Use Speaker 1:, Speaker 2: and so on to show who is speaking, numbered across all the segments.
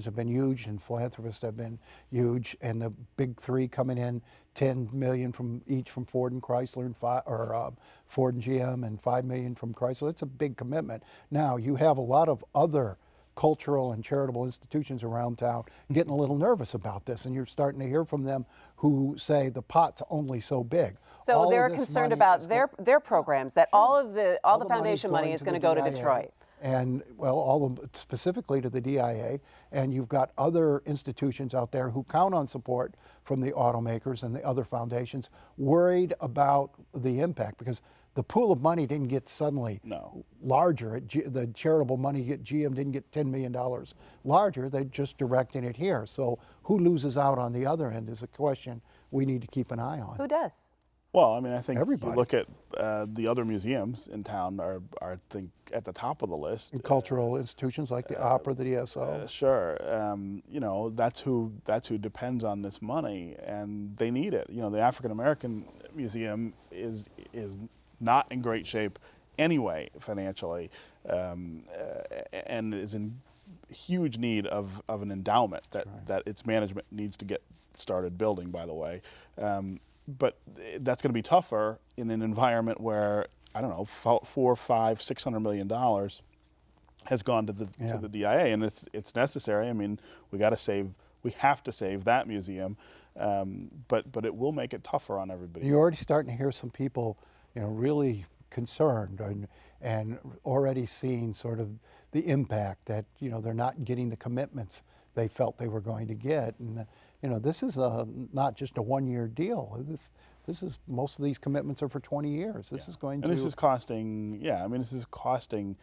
Speaker 1: have been huge and philanthropists have been huge, and the big three coming in, 10 million from each from Ford and Chrysler, and Ford and GM, and 5 million from Chrysler. It's a big commitment. Now you have a lot of other cultural and charitable institutions around town getting a little nervous about this, and you're starting to hear from them who say the pot's only so big.
Speaker 2: So they're concerned about their programs, that all the foundation money is going to go to Detroit.
Speaker 1: And well, specifically to the DIA, and you've got other institutions out there who count on support from the automakers and the other foundations, worried about the impact, because the pool of money didn't get suddenly larger. The charitable money at GM didn't get $10 million larger. They're just directing it here. So who loses out on the other end is a question we need to keep an eye on.
Speaker 2: Who does?
Speaker 3: Well, I mean, I think
Speaker 1: everybody.
Speaker 3: You look at the other museums in town are I think, at the top of the list.
Speaker 1: And cultural institutions like the opera, the DSO.
Speaker 3: Sure, you know, that's who depends on this money, and they need it. You know, the African American Museum is not in great shape anyway financially, and is in huge need of an endowment that its management needs to get started building, by the way. But that's going to be tougher in an environment where, I don't know, $400, $500, $600 million has gone to the DIA, and it's necessary. I mean, we have to save that museum, but it will make it tougher on everybody.
Speaker 1: You're already starting to hear some people, you know, really concerned and already seeing sort of the impact that, you know, they're not getting the commitments they felt they were going to get. And you know, this is not just a one-year deal. This is, most of these commitments are for 20 years. This is going to.
Speaker 3: And this is costing. Yeah, I mean, this is costing.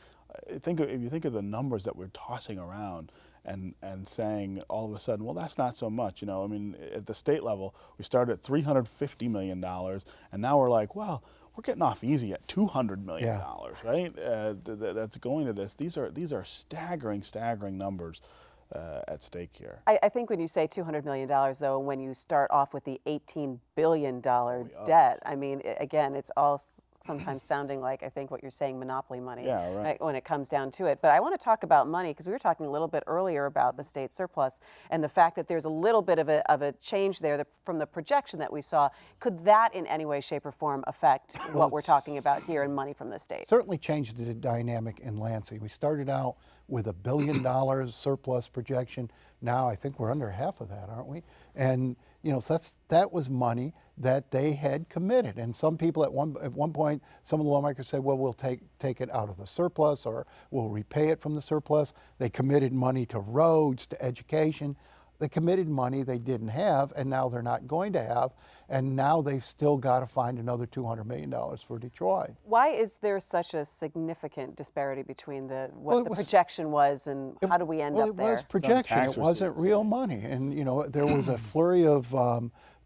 Speaker 3: If you think of the numbers that we're tossing around and saying all of a sudden, well, that's not so much. You know, I mean, at the state level, we started at $350 million, and now we're like, well, we're getting off easy at $200 million, right? That's going to this. These are staggering numbers at stake here.
Speaker 2: I think when you say $200 million, though, when you start off with the $18 billion debt, I mean, again, it's all sometimes sounding like, I think what you're saying, monopoly money, right, when it comes down to it. But I want to talk about money, because we were talking a little bit earlier about the state surplus and the fact that there's a little bit of a change there from the projection that we saw. Could that in any way, shape, or form affect what we're talking about here in money from the state?
Speaker 1: Certainly changed the dynamic in Lansing. We started out with $1 billion surplus projection. Now I think we're under half of that, aren't we? And you know, that was money that they had committed. And some people at one point, some of the lawmakers said, well, we'll take it out of the surplus, or we'll repay it from the surplus. They committed money to roads, to education. They committed money they didn't have, and now they're not going to have, and now they've still got to find another $200 million for Detroit.
Speaker 2: Why is there such a significant disparity beteen what the projection was and how do we end up there?
Speaker 1: It was projection. It wasn't real money, and you know, there was a flurry of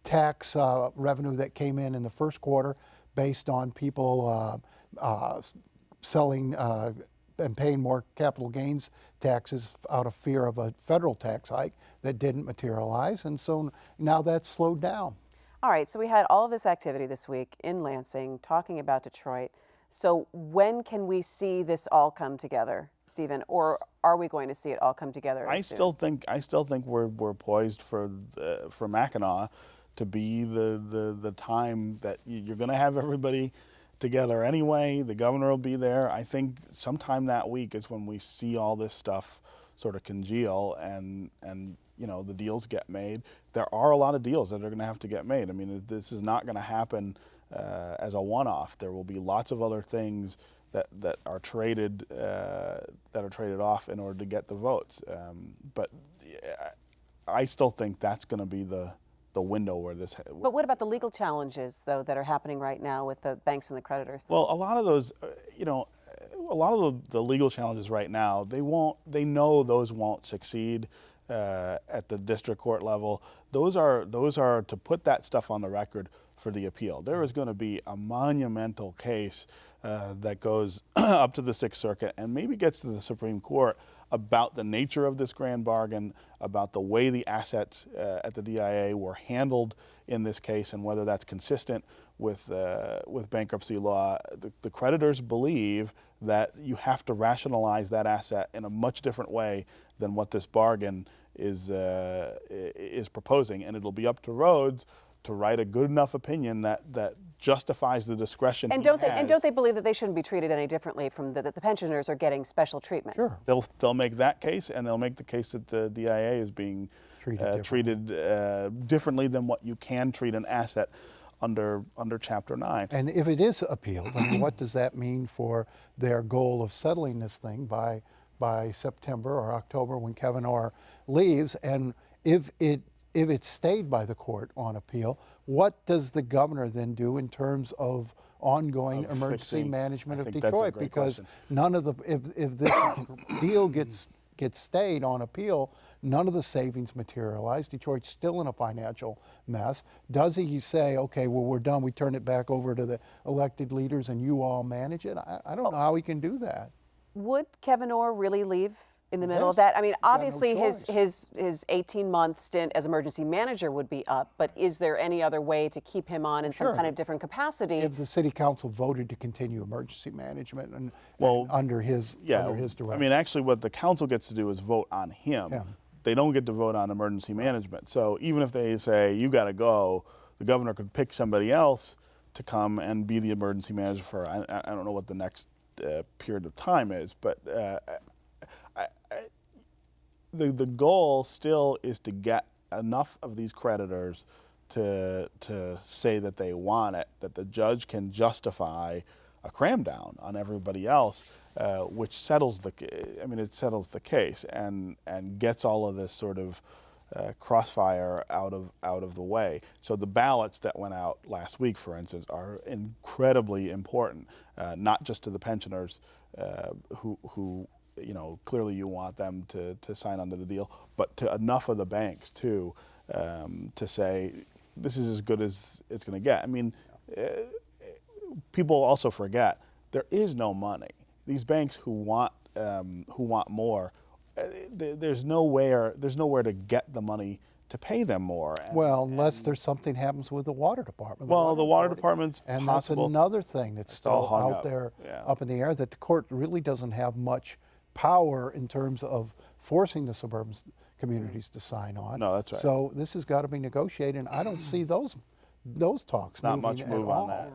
Speaker 1: tax revenue that came in the first quarter based on people selling and paying more capital gains taxes out of fear of a federal tax hike that didn't materialize, and so now that's slowed down.
Speaker 2: All right, so we had all of this activity this week in Lansing talking about Detroit. So when can we see this all come together, Stephen, or are we going to see it all come together?
Speaker 3: I still think we're poised for Mackinac to be the time that you're going to have everybody together anyway. The governor will be there. I think sometime that week is when we see all this stuff sort of congeal and you know, the deals get made. There are a lot of deals that are going to have to get made. I mean, this is not going to happen as a one-off. There will be lots of other things that are traded off in order to get the votes. But I still think that's going to be the window where this.
Speaker 2: But what about the legal challenges, though, that are happening right now with the banks and the creditors?
Speaker 3: Well, a lot of those, you know, a lot of the legal challenges right now, they know those won't succeed at the district court level. Those are to put that stuff on the record for the appeal. There is going to be a monumental case that goes up to the Sixth Circuit and maybe gets to the Supreme Court about the nature of this grand bargain, about the way the assets at the DIA were handled in this case, and whether that's consistent with bankruptcy law. The creditors believe that you have to rationalize that asset in a much different way than what this bargain is proposing, and it'll be up to Rhodes to write a good enough opinion that justifies the discretion
Speaker 2: And
Speaker 3: he
Speaker 2: don't
Speaker 3: has.
Speaker 2: they believe that they shouldn't be treated any differently from that the pensioners are getting special treatment?
Speaker 1: Sure.
Speaker 3: They'll make that case, and they'll make the case that the DIA is being treated differently than what you can treat an asset under Chapter 9.
Speaker 1: And if it is appealed, I mean, what does that mean for their goal of settling this thing by September or October when Kevin Orr leaves? And if it stayed by the court on appeal, what does the governor then do in terms of ongoing emergency management of Detroit? Because none of the if this deal gets stayed on appeal, none of the savings materialize. Detroit's still in a financial mess. Does he say, okay, well, we're done, we turn it back over to the elected leaders and you all manage it? I don't know how he can do that.
Speaker 2: Would Kevin Orr really leave in the middle of
Speaker 1: Yes.
Speaker 2: that? I mean,
Speaker 1: no
Speaker 2: obviously
Speaker 1: choice.
Speaker 2: his 18-month stint as emergency manager would be up, but is there any other way to keep him on in
Speaker 1: Sure.
Speaker 2: some kind of different capacity?
Speaker 1: If the city council voted to continue emergency management and
Speaker 3: Well,
Speaker 1: under his direction.
Speaker 3: I mean, actually, what the council gets to do is vote on him. They don't get to vote on emergency management. So even if they say, you got to go, the governor could pick somebody else to come and be the emergency manager for, I don't know what the next period of time is, but the goal still is to get enough of these creditors to say that they want it, that the judge can justify a cram down on everybody else, which settles it settles the case and gets all of this sort of crossfire out of the way. So the ballots that went out last week, for instance, are incredibly important, not just to the pensioners who clearly you want them to sign onto the deal, but to enough of the banks too, to say this is as good as it's going to get. I mean, people also forget there is no money. These banks who want more, there's nowhere to get the money to pay them more.
Speaker 1: Well, unless there's something happens with the water department.
Speaker 3: Well, the water department's
Speaker 1: and
Speaker 3: possible.
Speaker 1: that's another thing that's still
Speaker 3: hung
Speaker 1: out
Speaker 3: up.
Speaker 1: there,
Speaker 3: Yeah.
Speaker 1: up in the air, that the court really doesn't have much power in terms of forcing the suburban communities to sign on.
Speaker 3: No, that's right.
Speaker 1: So this has got to be negotiated, and I don't see those talks
Speaker 3: Not
Speaker 1: moving
Speaker 3: much
Speaker 1: at
Speaker 3: move
Speaker 1: all.
Speaker 3: on that.